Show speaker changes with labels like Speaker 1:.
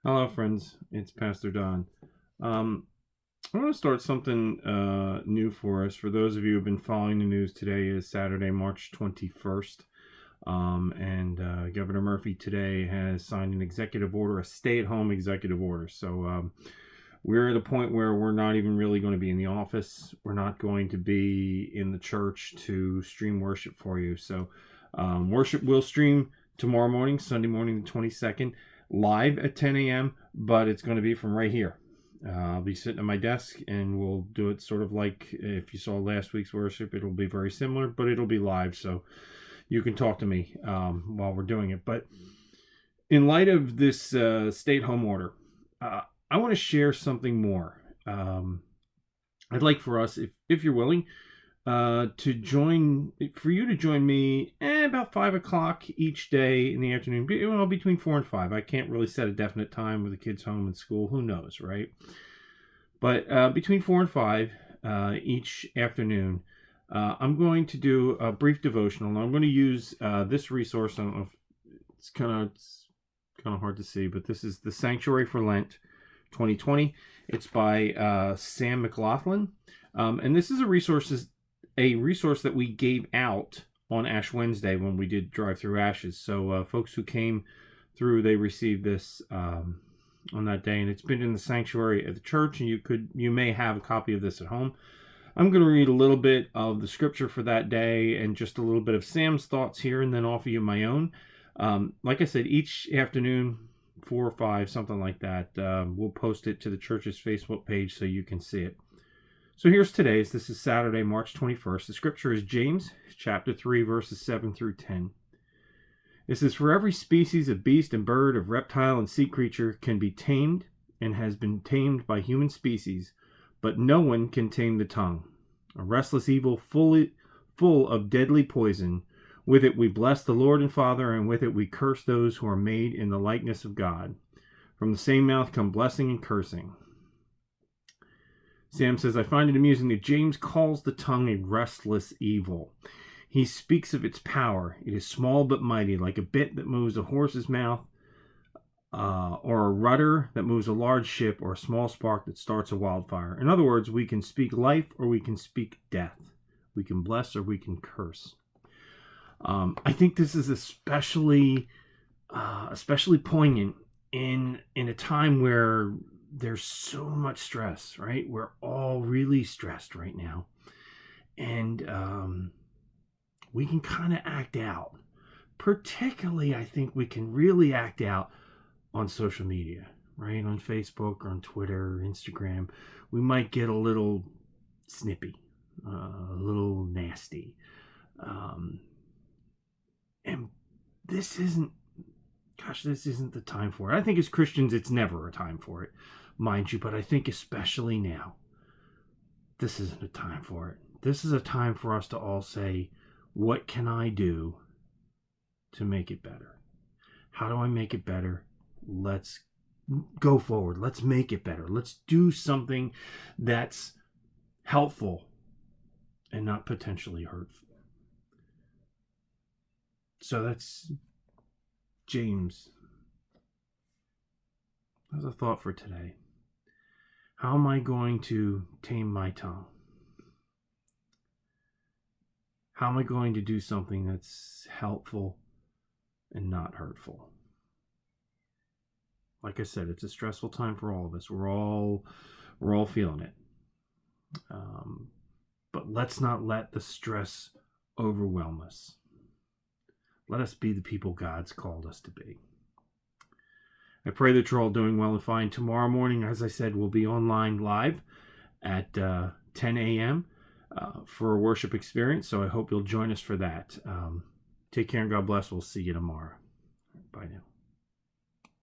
Speaker 1: Hello, friends. It's Pastor Don. Um, I want to start something new for us. For those of you who have been following the news, today is Saturday, March 21st. And Governor Murphy today has signed an executive order, a stay-at-home executive order. So we're at a point where we're not even really going to be in the office. We're not going to be in the church to stream worship for you. So worship will stream tomorrow morning, Sunday morning, the 22nd, live at 10 a.m., but it's going to be from right here. I'll be sitting at my desk and we'll do it sort of like if you saw last week's worship. It'll be very similar, but it'll be live. So you can talk to me while we're doing it. But in light of this stay-at-home order, I want to share something more. I'd like for us, if you're willing, to join me about 5 o'clock each day in the afternoon. Well, between 4 and 5. I can't really set a definite time with the kids home and school. Who knows, right? But between 4 and 5 each afternoon, I'm going to do a brief devotional. And I'm going to use this resource. I don't know if it's kind of hard to see, but this is the Sanctuary for Lent 2020. It's by Sam McLaughlin, and this is a resource that we gave out on Ash Wednesday when we did Drive Through Ashes. So folks who came through, they received this on that day, and it's been in the sanctuary at the church, and you may have a copy of this at home. I'm going to read a little bit of the scripture for that day and just a little bit of Sam's thoughts here, and then offer you my own. Like I said, each afternoon, 4 or 5, something like that, we'll post it to the church's Facebook page so you can see it. So here's today's. This is Saturday, March 21st. The scripture is James chapter 3, verses 7 through 10. It says, "For every species of beast and bird, of reptile and sea creature can be tamed and has been tamed by human species, but no one can tame the tongue. A restless evil full of deadly poison. With it we bless the Lord and Father, and with it we curse those who are made in the likeness of God. From the same mouth come blessing and cursing." Sam says, "I find it amusing that James calls the tongue a restless evil. He speaks of its power. It is small but mighty, like a bit that moves a horse's mouth, or a rudder that moves a large ship, or a small spark that starts a wildfire." In other words, we can speak life or we can speak death. We can bless or we can curse. I think this is especially poignant in a time where there's so much stress, right? We're all really stressed right now, and we can kind of act out. Particularly, I think we can really act out on social media, right? On Facebook or on Twitter or Instagram. We might get a little snippy, a little nasty. And this isn't the time for it. I think as Christians, it's never a time for it, mind you, but I think especially now, this isn't a time for it. This is a time for us to all say, what can I do to make it better? How do I make it better? Let's go forward. Let's make it better. Let's do something that's helpful and not potentially hurtful. So that's James. That's a thought for today. How am I going to tame my tongue? How am I going to do something that's helpful and not hurtful? Like I said, it's a stressful time for all of us. We're all feeling it. But let's not let the stress overwhelm us. Let us be the people God's called us to be. I pray that you're all doing well and fine. Tomorrow morning, as I said, we'll be online live at 10 a.m. For a worship experience, so I hope you'll join us for that. Take care and God bless. We'll see you tomorrow. Bye now.